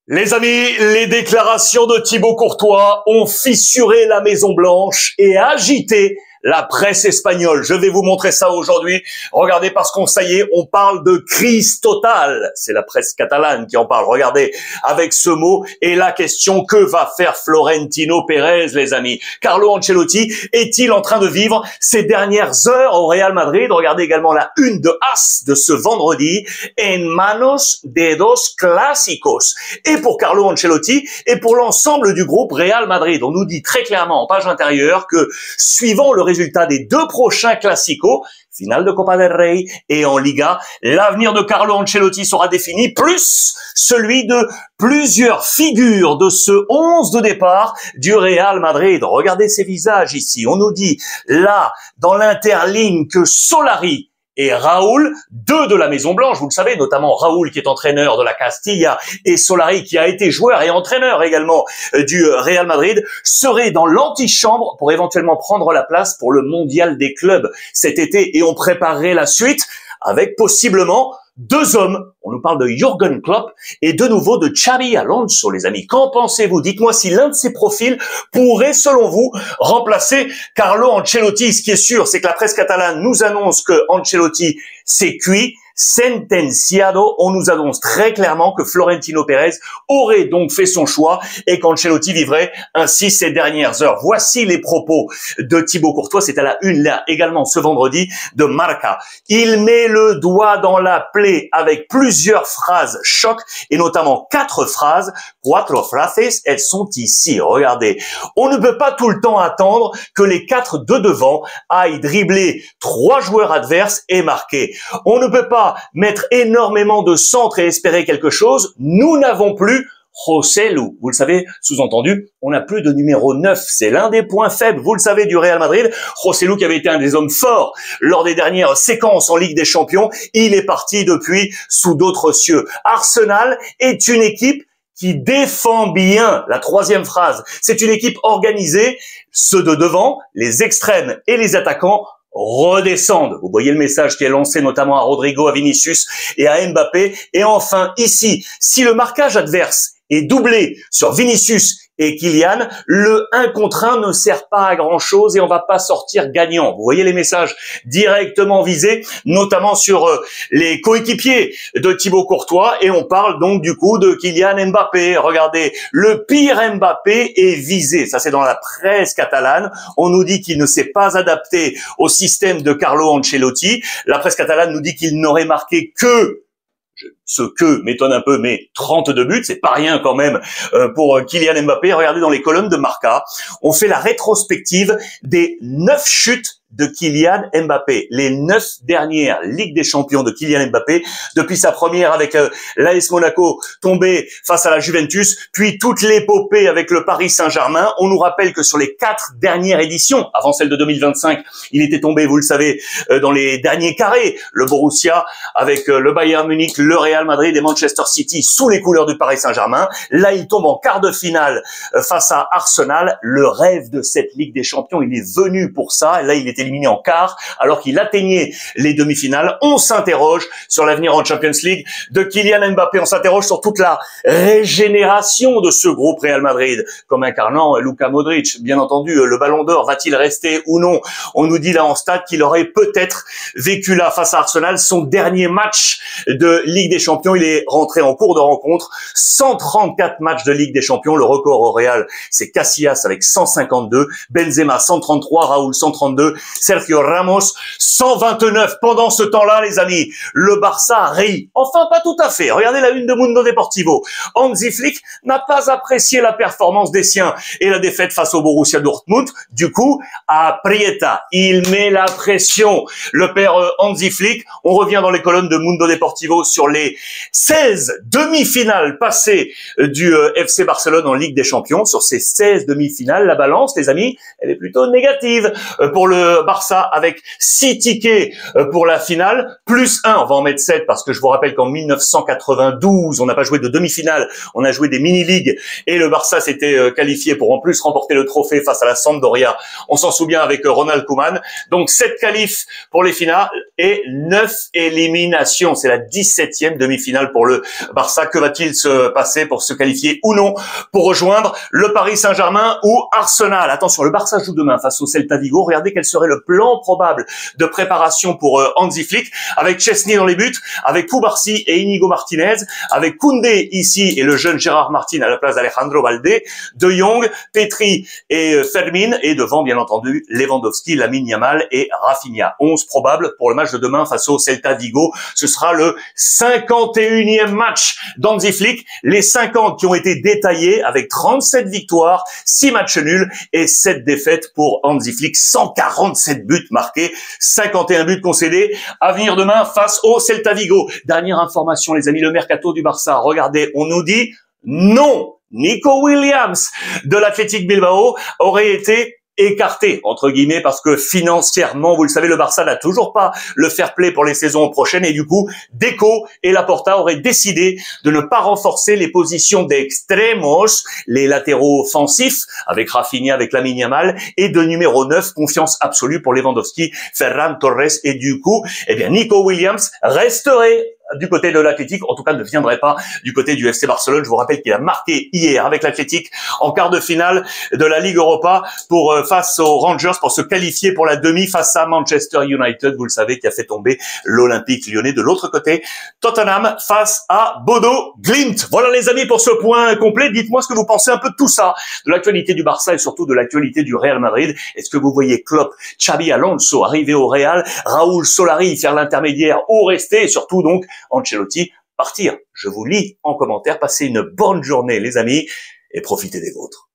Les amis, les déclarations de Thibaut Courtois ont fissuré la Maison-Blanche et agité la presse espagnole. Je vais vous montrer ça aujourd'hui. Regardez, parce qu'on, ça y est, on parle de crise totale. C'est la presse catalane qui en parle. Regardez, avec ce mot et la question, que va faire Florentino Pérez, les amis? Carlo Ancelotti est-il en train de vivre ses dernières heures au Real Madrid? Regardez également la une de AS de ce vendredi. En manos de dos clásicos. Et pour Carlo Ancelotti et pour l'ensemble du groupe Real Madrid, on nous dit très clairement en page intérieure que suivant le résultat des deux prochains classicos, finale de Copa del Rey et en Liga, l'avenir de Carlo Ancelotti sera défini, plus celui de plusieurs figures de ce 11 de départ du Real Madrid. Regardez ces visages ici. On nous dit là, dans l'interligne, que Solari et Raúl, deux de la Maison-Blanche, vous le savez, notamment Raúl qui est entraîneur de la Castilla et Solari qui a été joueur et entraîneur également du Real Madrid, seraient dans l'antichambre pour éventuellement prendre la place pour le mondial des clubs cet été, et on préparerait la suite avec possiblement deux hommes. On nous parle de Jürgen Klopp et de nouveau de Xabi Alonso, les amis. Qu'en pensez-vous? Dites-moi si l'un de ces profils pourrait, selon vous, remplacer Carlo Ancelotti. Ce qui est sûr, c'est que la presse catalane nous annonce que Ancelotti s'est cuit, sentenciado. On nous annonce très clairement que Florentino Pérez aurait donc fait son choix et qu'Ancelotti vivrait ainsi ses dernières heures. Voici les propos de Thibaut Courtois. C'est à la une, là, également ce vendredi, de Marca. Il met le doigt dans la plaie avec plusieurs phrases choc et notamment 4 phrases. Cuatro frases, elles sont ici. Regardez. On ne peut pas tout le temps attendre que les 4 de devant aillent dribbler 3 joueurs adverses et marquer. On ne peut pas mettre énormément de centres et espérer quelque chose. Nous n'avons plus José Lu. Vous le savez, sous-entendu, on n'a plus de numéro 9. C'est l'un des points faibles, vous le savez, du Real Madrid. José Lu, qui avait été un des hommes forts lors des dernières séquences en Ligue des Champions, il est parti depuis sous d'autres cieux. Arsenal est une équipe qui défend bien. La troisième phrase, c'est une équipe organisée. Ceux de devant, les extrêmes et les attaquants, redescendent. Vous voyez le message qui est lancé notamment à Rodrigo, à Vinicius et à Mbappé. Et enfin, ici, si le marquage adverse est doublé sur Vinicius et Kylian, le 1 contre 1 ne sert pas à grand chose et on va pas sortir gagnant. Vous voyez les messages directement visés, notamment sur les coéquipiers de Thibaut Courtois, et on parle donc du coup de Kylian Mbappé. Regardez, le pire Mbappé est visé. Ça, c'est dans la presse catalane. On nous dit qu'il ne s'est pas adapté au système de Carlo Ancelotti. La presse catalane nous dit qu'il n'aurait marqué que, ce que m'étonne un peu, mais 32 buts, c'est pas rien quand même pour Kylian Mbappé. Regardez dans les colonnes de Marca, on fait la rétrospective des 9 chutes de Kylian Mbappé, les 9 dernières Ligue des Champions de Kylian Mbappé, depuis sa première avec l'AS Monaco, tombé face à la Juventus, puis toute l'épopée avec le Paris Saint-Germain. On nous rappelle que sur les 4 dernières éditions, avant celle de 2025, il était tombé, vous le savez, dans les derniers carrés, le Borussia avec le Bayern Munich, le Real Madrid et Manchester City sous les couleurs du Paris Saint-Germain. Là, il tombe en quart de finale face à Arsenal. Le rêve de cette Ligue des Champions, il est venu pour ça. Là, il était éliminé en quart alors qu'il atteignait les demi-finales. On s'interroge sur l'avenir en Champions League de Kylian Mbappé. On s'interroge sur toute la régénération de ce groupe Real Madrid, comme incarnant Luka Modric. Bien entendu, le Ballon d'Or va-t-il rester ou non? On nous dit là en stade qu'il aurait peut-être vécu là face à Arsenal son dernier match de Ligue des Champions. Il est rentré en cours de rencontre. 134 matchs de Ligue des Champions. Le record au Real, c'est Casillas avec 152, Benzema 133, Raúl 132, Sergio Ramos 129. Pendant ce temps-là, les amis, le Barça rit. Enfin, pas tout à fait. Regardez la une de Mundo Deportivo. Hansi Flick n'a pas apprécié la performance des siens et la défaite face au Borussia Dortmund. Du coup, à Prieta, il met la pression. Le père Hansi Flick. On revient dans les colonnes de Mundo Deportivo sur les 16 demi-finales passées du FC Barcelone en Ligue des Champions. Sur ces 16 demi-finales, la balance, les amis, elle est plutôt négative pour le Barça avec 6 tickets pour la finale, plus 1, on va en mettre 7 parce que je vous rappelle qu'en 1992, on n'a pas joué de demi-finale, on a joué des mini-ligues et le Barça s'était qualifié pour en plus remporter le trophée face à la Sampdoria. On s'en souvient avec Ronald Koeman. Donc 7 qualifs pour les finales et 9 éliminations. C'est la 17e demi-finale pour le Barça. Que va-t-il se passer pour se qualifier ou non pour rejoindre le Paris Saint-Germain ou Arsenal? Attention, le Barça joue demain face au Celta Vigo. Regardez quel serait le plan probable de préparation pour Hansi Flick, avec Chesney dans les buts, avec Cubarsí et Inigo Martinez, avec Koundé ici et le jeune Gérard Martin à la place d'Alejandro Balde, De Jong, Petri et Fermin, et devant bien entendu Lewandowski, Lamine Yamal et Rafinha. 11 probables pour le match de demain face au Celta Vigo. Ce sera le 51e match d'Hansi Flick, les 50 qui ont été détaillés avec 37 victoires, 6 matchs nuls et 7 défaites pour Hansi Flick, 147 buts marqués, 51 buts concédés. À venir demain face au Celta Vigo. Dernière information les amis, le mercato du Barça. Regardez, on nous dit non. Nico Williams de l'Athletic Bilbao aurait été écarté, entre guillemets, parce que financièrement, vous le savez, le Barça n'a toujours pas le fair play pour les saisons prochaines et du coup, Deco et Laporta auraient décidé de ne pas renforcer les positions d'extremos, les latéraux offensifs, avec Rafinha, avec Lamine Yamal, et de numéro 9, confiance absolue pour Lewandowski, Ferran Torres, et du coup, eh bien, Nico Williams resterait du côté de l'Athletic, en tout cas ne viendrait pas du côté du FC Barcelone. Je vous rappelle qu'il a marqué hier avec l'Athletic en quart de finale de la Ligue Europa pour face aux Rangers pour se qualifier pour la demi face à Manchester United, vous le savez, qui a fait tomber l'Olympique Lyonnais. De l'autre côté, Tottenham face à Bodo Glimt. Voilà les amis pour ce point complet. Dites-moi ce que vous pensez un peu de tout ça, de l'actualité du Barça et surtout de l'actualité du Real Madrid. Est-ce que vous voyez Klopp, Xabi Alonso arriver au Real, Raúl Solari faire l'intermédiaire ou rester, et surtout donc Ancelotti partir? Je vous lis en commentaire. Passez une bonne journée les amis et profitez des vôtres.